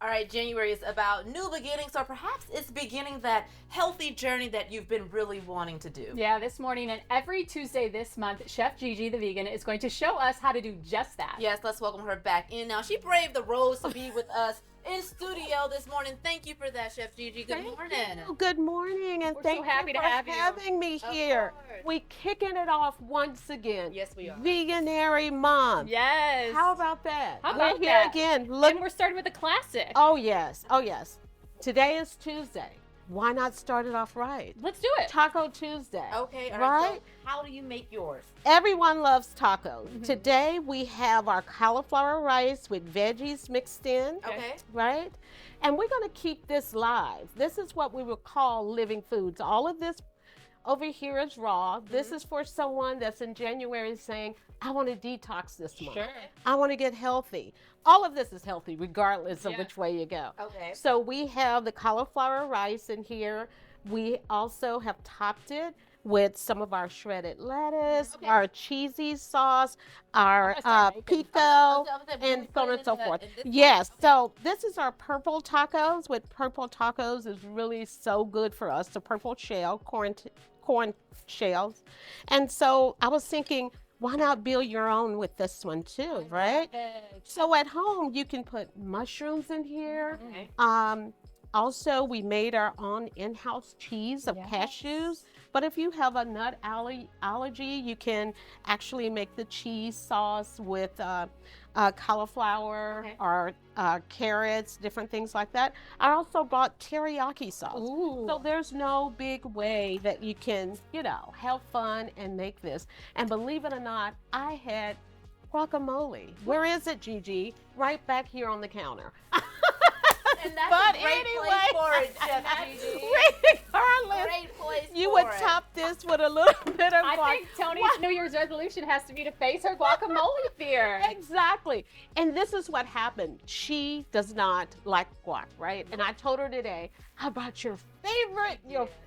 All right, January is about new beginnings, or perhaps it's beginning that healthy journey that you've been really wanting to do. Yeah, this morning and every Tuesday this month, Chef Gigi the Vegan is going to show us how to do just that. Yes, let's welcome her back in now. She braved the roads to be with us in studio this morning. Thank you for that, Chef Gigi. Good morning. Good morning, and We're thank so happy you to for have you. having me here. course. We kicking it off once again. Yes, we are. Veganuary Month. Yes. How about that? How about We're here that? again. Look. And we're starting with a classic. Oh yes. Oh yes. Today is Tuesday. Why not start it off right? Let's do it. Taco Tuesday. Okay, all Right? right. So how do you make yours? Everyone loves tacos. Today we have our cauliflower rice with veggies mixed in. Okay. Right? And we're going to keep this live. This is what we would call living foods. All of this over here is raw. This is for someone that's in January saying, I want to detox this month. Sure. I want to get healthy. All of this is healthy regardless of Yeah. which way you go. Okay. So we have the cauliflower rice in here. We also have topped it with some of our shredded lettuce, Okay. our cheesy sauce, our gonna start making pico, Oh, so and we so put on it and so in forth. in this Yes, so this is our purple tacos. With purple tacos is really so good for us. The purple shell, corn shells. And so I was thinking, why not build your own with this one too, right? So at home, you can put mushrooms in here. Okay. Also, we made our own in-house cheese of Yes. cashews. But if you have a nut allergy, you can actually make the cheese sauce with cauliflower Okay. or carrots, different things like that. I also bought teriyaki sauce. Ooh. So there's no big way that you can, have fun and make this. And believe it or not, I had guacamole. Where is it, Gigi? Right back here on the counter. And that's But a great anyway, place for it, Chef Gigi. Regardless, Great place you for would it. top this with a little bit of I guac. think Tony's New Year's resolution has to be to face her guacamole fear. Exactly. And this is what happened. She does not like guac, right? And I told her today, I brought your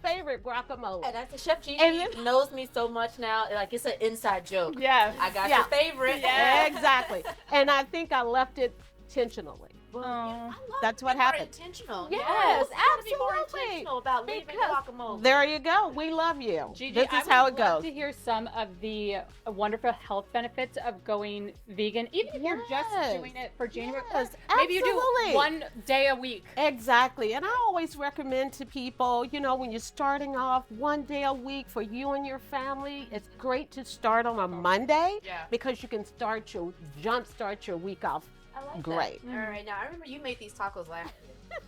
favorite guacamole. And that's a Chef Gigi And then- knows me so much now, like it's an inside joke. Yeah. I got Yeah. your favorite. Yeah. Exactly. And I think I left it intentionally. Well, I love That's to what be more happened. intentional. Yes, you gotta be more absolutely. intentional about leaving Because guacamole. there you go. We love you. Gigi, This I is how would it love goes. to hear some of the wonderful health benefits of going vegan, even if you're just Yes. doing it for January. Yes, Maybe you do absolutely. 1 day a week. Exactly. And I always recommend to people, when you're starting off 1 day a week for you and your family, it's great to start on a Monday Yeah. because you can jumpstart your week off. I like Great. that. All right, now I remember you made these tacos last year.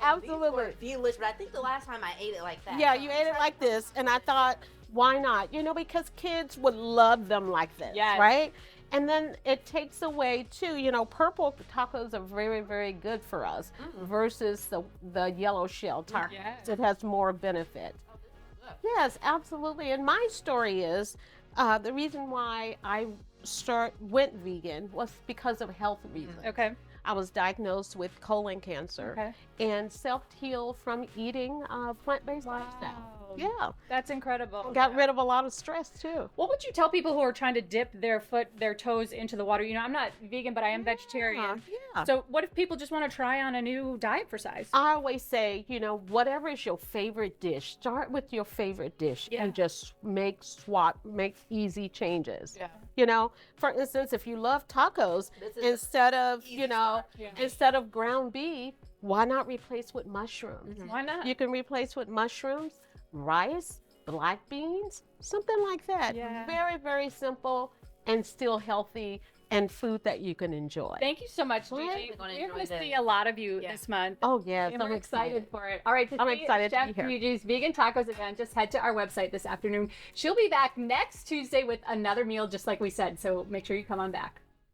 Absolutely. These were delicious, but I think the last time I ate it like that. Yeah, you ate it like this, and I thought, why not? Because kids would love them like this, Yes. right? And then it takes away too, purple tacos are very, very good for us versus the yellow shell tacos. Yes. It has more benefit. Yes, absolutely. And my story is the reason why I went vegan was because of health reasons. Okay. I was diagnosed with colon cancer Okay. and self-healed from eating plant-based lifestyle. Yeah. That's incredible. Got rid of a lot of stress too. What would you tell people who are trying to dip their toes into the water? I'm not vegan, but I am vegetarian. Yeah. So what if people just want to try on a new diet for size? I always say, whatever is your favorite dish, start with your favorite dish and just make easy changes. Yeah. For instance, if you love tacos, This is instead of, easy start. instead of ground beef, why not replace with mushrooms? Why not? You can replace with mushrooms, rice, black beans, something like that. Yeah. Very, very simple and still healthy and food that you can enjoy. Thank you so much, Gigi. Right? We're gonna We're enjoy going to this. see a lot of you Yeah. this month. Oh, yes, And I'm we're excited for it. All right, to I'm see excited to Chef be here. Gigi's Vegan Tacos again, just head to our website this afternoon. She'll be back next Tuesday with another meal, just like we said. So make sure you come on back.